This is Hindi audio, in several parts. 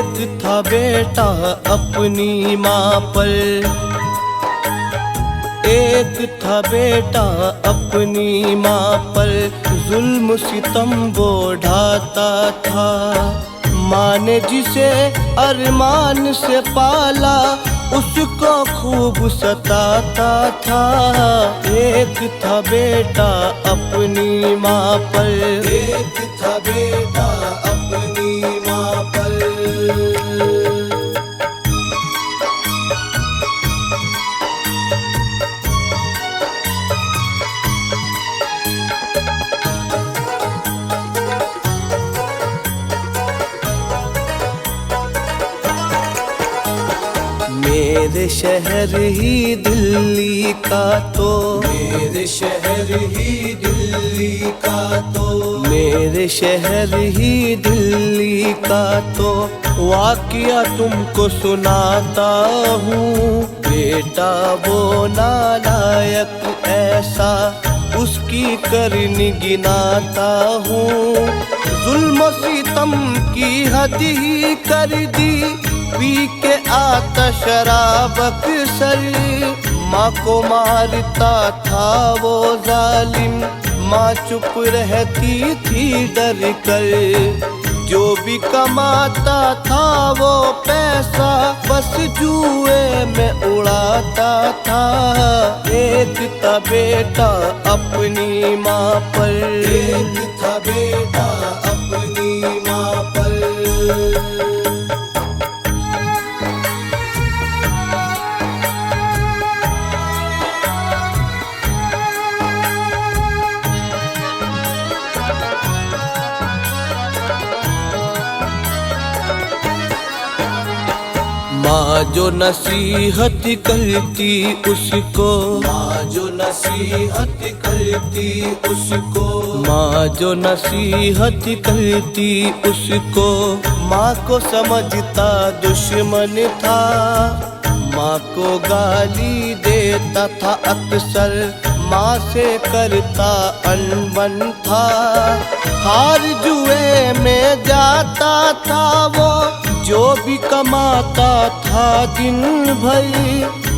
एक था बेटा अपनी माँ पर, एक था बेटा अपनी माँ पर, जुल्म सितम वो ढाता था। माँ ने जिसे अरमान से पाला, उसको खूब सताता था। एक था बेटा अपनी माँ पर, एक था बेटा अपनी माँ पर। मेरे शहर ही दिल्ली का तो, मेरे शहर ही दिल्ली का तो, मेरे शहर ही दिल्ली का तो वाक़या तुमको सुनाता हूँ। बेटा वो नालायक ऐसा, उसकी करनी गिनाता हूँ। जुल्म सितम की हद ही कर दी, पी के आता शराब अक्सर। माँ को मारता था वो जालिम, माँ चुप रहती थी डर कर। जो भी कमाता था वो पैसा बस जुए में उड़ाता था। एक था बेटा अपनी माँ पर, एक था बेटा अपनी माँ पर। माँ जो नसीहत करती उसको, माँ जो नसीहत करती उसको, माँ जो नसीहत करती उसको, माँ को समझता दुश्मन था। माँ को गाली देता था अक्सर, माँ से करता अनबन था। हार जुए में जाता था वो, जो भी कमाता था दिन भर।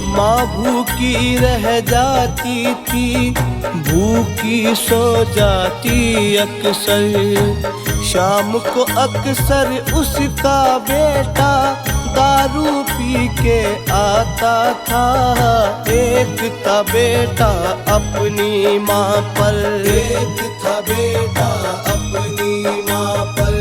माँ भूखी रह जाती थी, भूखी सो जाती अक्सर। शाम को अक्सर उसका बेटा दारू पी के आता था। एक था बेटा अपनी माँ पर, एक था बेटा अपनी माँ पर।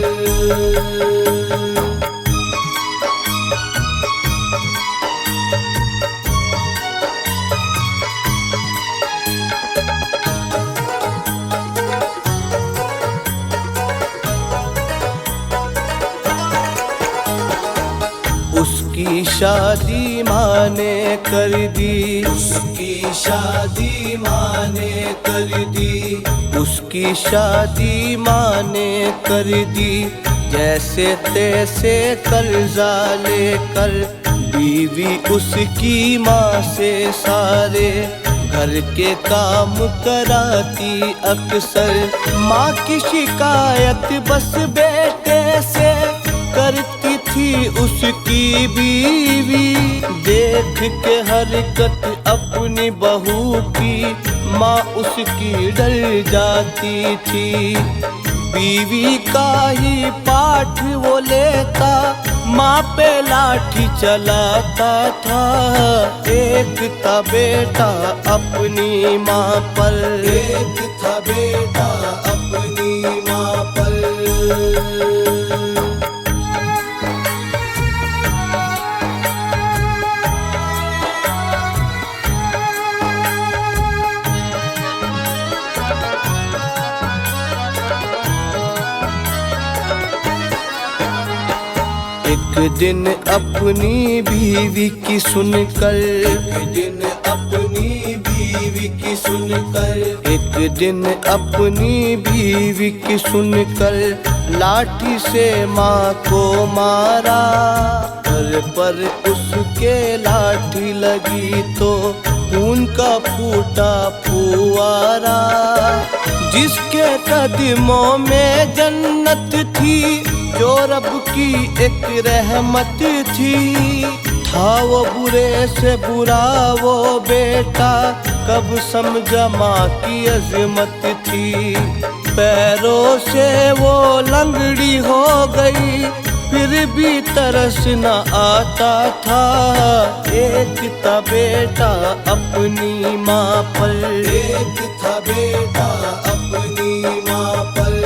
उसकी शादी माँ ने कर दी, उसकी शादी माँ ने कर दी, उसकी शादी माँ ने कर दी। जैसे तैसे कर्जा लेकर बीवी उसकी माँ से सारे घर के काम कराती अक्सर। माँ की शिकायत बस बेटे से करती थी उसकी बीवी। देख के हरकत अपनी बहू की, माँ उसकी डर जाती थी। बीवी का ही पाठ वो लेता, माँ पे लाठी चलाता था। एक था बेटा अपनी माँ पर, एक था बेटा अपनी माँ पर। एक दिन अपनी बीवी की सुनकर, एक दिन अपनी बीवी की सुनकर, एक दिन अपनी बीवी की सुनकर लाठी से माँ को मारा। पर उसके लाठी लगी तो खून का फूटा फुआरा। जिसके कदमों में जन्नत थी जो रब की एक रहमत थी। था वो बुरे से बुरा वो बेटा, कब समझा माँ की अजमत थी। पैरों से वो लंगड़ी हो गई, फिर भी तरस न आता था। एक था बेटा अपनी माँ पर, एक था बेटा अपनी माँ पर।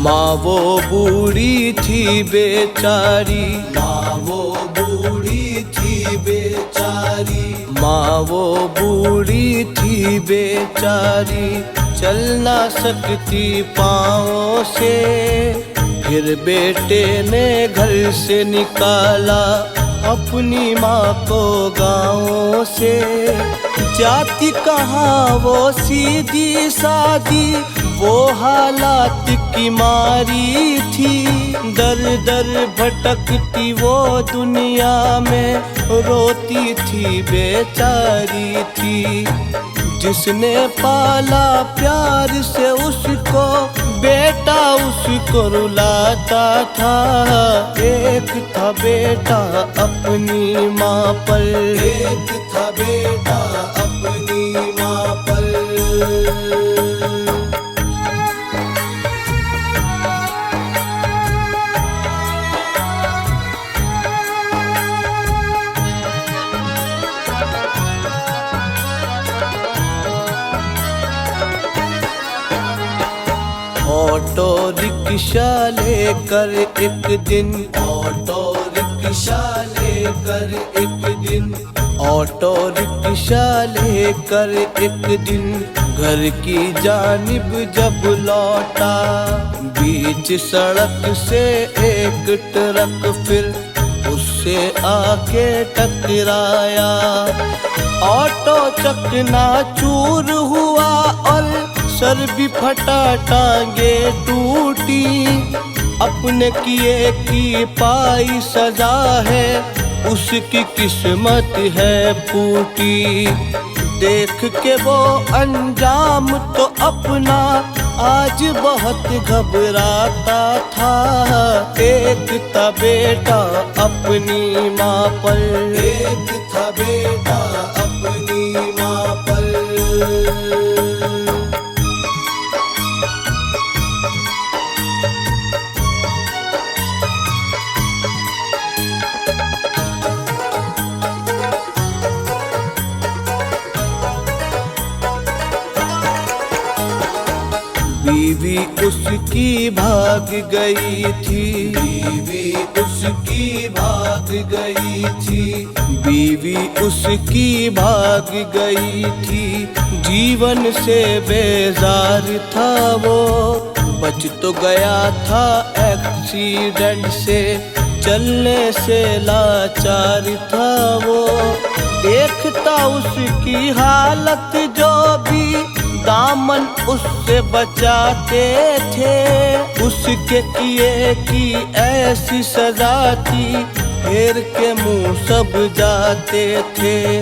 माँ वो बूढ़ी थी बेचारी, माँ वो बूढ़ी थी बेचारी, माँ वो बूढ़ी थी बेचारी। चल ना सकती पाँवों से, फिर बेटे ने घर से निकाला अपनी माँ को गाँव से। जाति कहाँ वो सीधी सादी, वो हालात की मारी थी। दर दर भटकती वो दुनिया में, रोती थी बेचारी थी। जिसने पाला प्यार से उसको, बेटा उसको रुलाता था। एक था बेटा अपनी माँ पर, एक था बेटा अपनी माँ पर। ऑटो रिक्शा लेकर एक दिन, ऑटो रिक्शा लेकर एक दिन, ऑटो रिक्शा लेकर एक दिन घर की जानिब जब लौटा। बीच सड़क से एक ट्रक फिर उससे आके टकराया। ऑटो चकनाचूर हुआ और सर भी फटा, टांगे टूटी। अपने किए की पाई सजा है, उसकी किस्मत है फूटी। देख के वो अंजाम तो अपना आज बहुत घबराता था। एक था बेटा अपनी माँ पर, एक था बेटा अपनी माँ पर। बीवी उसकी भाग गई थी, बीवी उसकी भाग गई थी, बीवी उसकी भाग गई थी। जीवन से बेजार था वो, बच तो गया था एक्सीडेंट से, चलने से लाचार था वो। देखता उसकी हालत जो भी, दामन उससे बचाते थे। उसके किए की ऐसी सजा थी, फेर के मुंह सब जाते थे।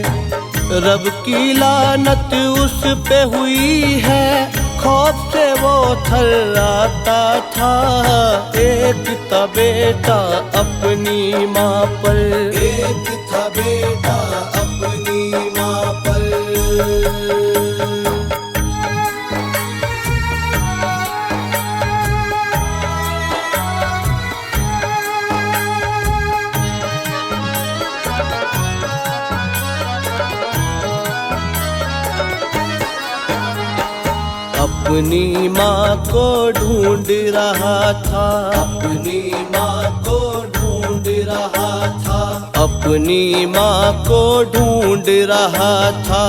रब की लानत उस पे हुई है, खौफ से वो थर्राता था। एक था बेटा अपनी माँ पर, एक था बेटा अपनी माँ पर। अपनी माँ को ढूंढ रहा था, अपनी माँ को ढूंढ रहा था, अपनी माँ को ढूंढ रहा था।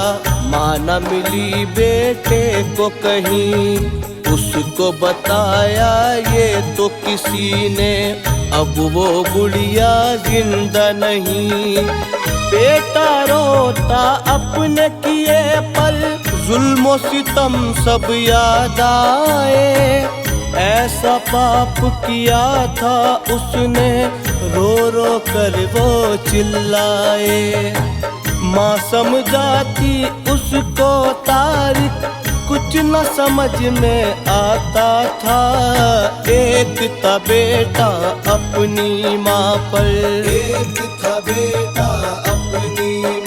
माँ न मिली बेटे को कहीं, उसको बताया ये तो किसी ने, अब वो गुड़िया जिंदा नहीं। बेटा रोता अपने किए पर, जुल्म सितम सब याद आए। ऐसा पाप किया था उसने, रो रो कर वो चिल्लाए। माँ समझाती उसको तारिक, कुछ न समझ में आता था। एक था बेटा अपनी माँ पर, एक था बेटा अपनी